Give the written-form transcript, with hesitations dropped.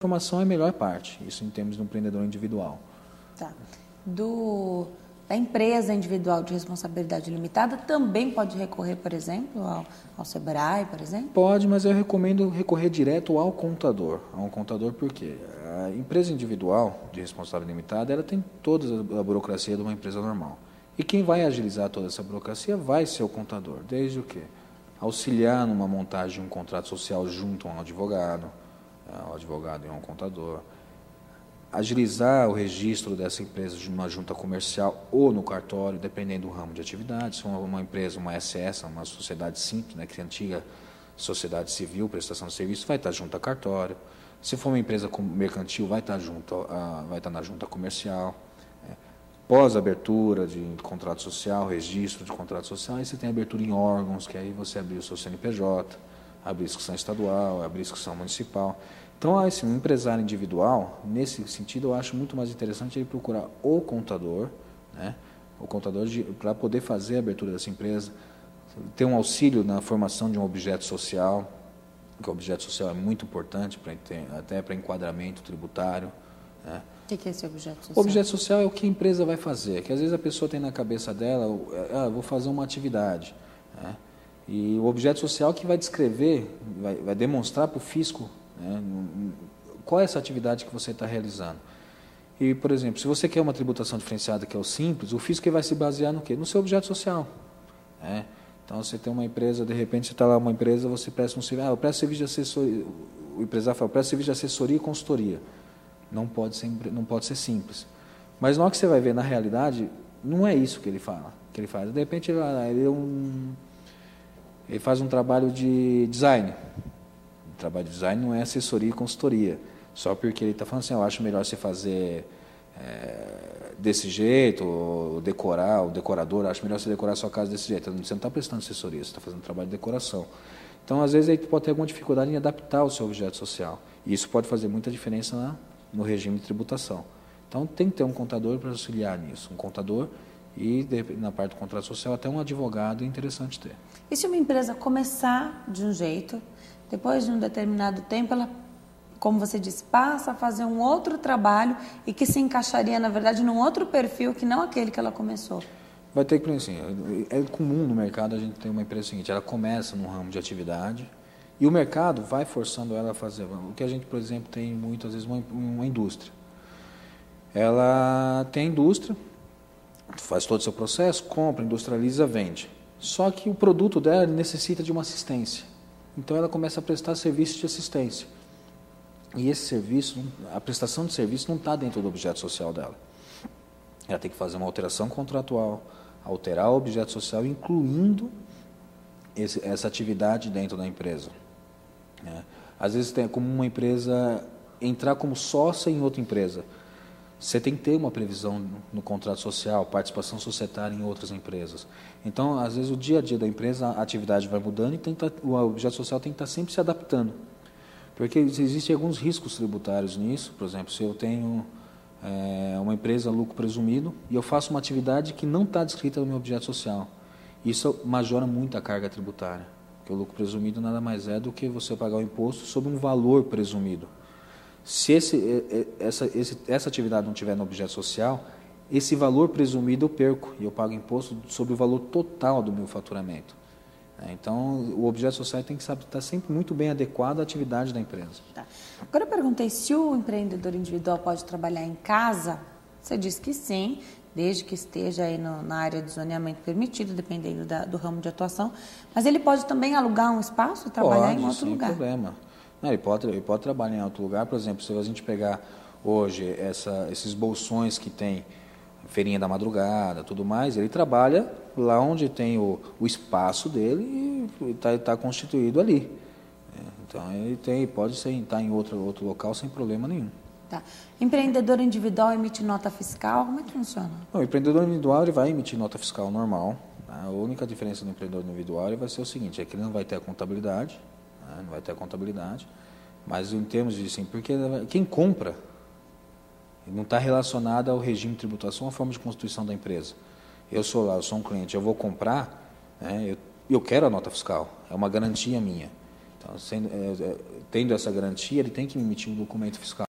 informação é a melhor parte, isso em termos do empreendedor individual. Tá. Da empresa individual de responsabilidade limitada também pode recorrer, por exemplo, ao Sebrae, por exemplo? Pode, mas eu recomendo recorrer direto ao contador. Ao contador porque a empresa individual de responsabilidade limitada, ela tem toda a burocracia de uma empresa normal. E quem vai agilizar toda essa burocracia vai ser o contador, desde o quê? Auxiliar numa montagem de um contrato social junto a um advogado e a um contador, agilizar o registro dessa empresa de uma junta comercial ou no cartório, dependendo do ramo de atividade. Se for uma empresa, uma SS, uma sociedade simples, né, que é a antiga sociedade civil, prestação de serviço, vai estar junto a cartório. Se for uma empresa mercantil, vai estar na junta comercial. Pós-abertura de contrato social, registro de contrato social, aí você tem abertura em órgãos, que aí você abriu o seu CNPJ, abrir inscrição estadual, abrir inscrição municipal. Então, assim, um empresário individual, nesse sentido, eu acho muito mais interessante ele procurar o contador, né? O contador para poder fazer a abertura dessa empresa, ter um auxílio na formação de um objeto social, que o objeto social é muito importante até para enquadramento tributário. Né? O que é esse objeto social? O objeto social é o que a empresa vai fazer, que às vezes a pessoa tem na cabeça dela, vou fazer uma atividade, né? E o objeto social que vai descrever, vai demonstrar para o fisco, né, qual é essa atividade que você está realizando. E, por exemplo, se você quer uma tributação diferenciada, que é o simples, o fisco vai se basear no quê? No seu objeto social. Né? Então, você tem uma empresa, de repente, você está lá uma empresa, você presta um serviço, eu presto serviço de assessoria, o empresário fala, eu presto serviço de assessoria e consultoria. Não pode ser simples. Mas na hora que você vai ver, na realidade, não é isso que ele fala, que ele faz. De repente, ele faz um trabalho de design. O trabalho de design não é assessoria e consultoria. Só porque ele está falando assim, eu acho melhor você fazer desse jeito, ou o decorador, acho melhor você decorar a sua casa desse jeito. Você não está prestando assessoria, você está fazendo trabalho de decoração. Então, às vezes, ele pode ter alguma dificuldade em adaptar o seu objeto social. E isso pode fazer muita diferença no regime de tributação. Então, tem que ter um contador para auxiliar nisso. Um contador e, na parte do contrato social, até um advogado é interessante ter. E se uma empresa começar de um jeito, depois de um determinado tempo, ela, como você disse, passa a fazer um outro trabalho e que se encaixaria, na verdade, num outro perfil que não aquele que ela começou? Vai ter que, assim, é comum no mercado a gente ter uma empresa seguinte, ela começa num ramo de atividade e o mercado vai forçando ela a fazer. O que a gente, por exemplo, tem muitas vezes uma indústria. Ela tem a indústria, faz todo o seu processo, compra, industrializa, vende. Só que o produto dela necessita de uma assistência. Então ela começa a prestar serviço de assistência. E esse serviço, a prestação de serviço não está dentro do objeto social dela. Ela tem que fazer uma alteração contratual, alterar o objeto social, incluindo essa atividade dentro da empresa. Às vezes tem como uma empresa entrar como sócia em outra empresa. Você tem que ter uma previsão no contrato social, participação societária em outras empresas. Então, às vezes, o dia a dia da empresa, a atividade vai mudando e o objeto social tem que estar sempre se adaptando. Porque existem alguns riscos tributários nisso. Por exemplo, se eu tenho uma empresa lucro presumido e eu faço uma atividade que não está descrita no meu objeto social, isso majora muito a carga tributária. Porque o lucro presumido nada mais é do que você pagar o imposto sobre um valor presumido. Se essa atividade não tiver no objeto social, esse valor presumido eu perco e eu pago imposto sobre o valor total do meu faturamento. Então, o objeto social tem que estar sempre muito bem adequado à atividade da empresa. Tá. Agora eu perguntei se o empreendedor individual pode trabalhar em casa. Você disse que sim, desde que esteja aí na área de zoneamento permitido, dependendo do ramo de atuação. Mas ele pode também alugar um espaço e trabalhar em outro lugar? Sem problema. Não, ele pode trabalhar em outro lugar. Por exemplo, se a gente pegar hoje esses bolsões que tem feirinha da madrugada, tudo mais, ele trabalha lá onde tem o espaço dele e está constituído ali. Então, ele pode estar em outro local sem problema nenhum. Tá. Empreendedor individual emite nota fiscal, como é que funciona? Não, o empreendedor individual ele vai emitir nota fiscal normal. Tá? A única diferença do empreendedor individual ele vai ser o seguinte, é que ele não vai ter a contabilidade, não vai ter a contabilidade, mas em termos de, assim, porque quem compra não está relacionado ao regime de tributação, à forma de constituição da empresa. Eu sou um cliente, eu vou comprar, eu quero a nota fiscal, é uma garantia minha. Então, tendo essa garantia, ele tem que emitir um documento fiscal.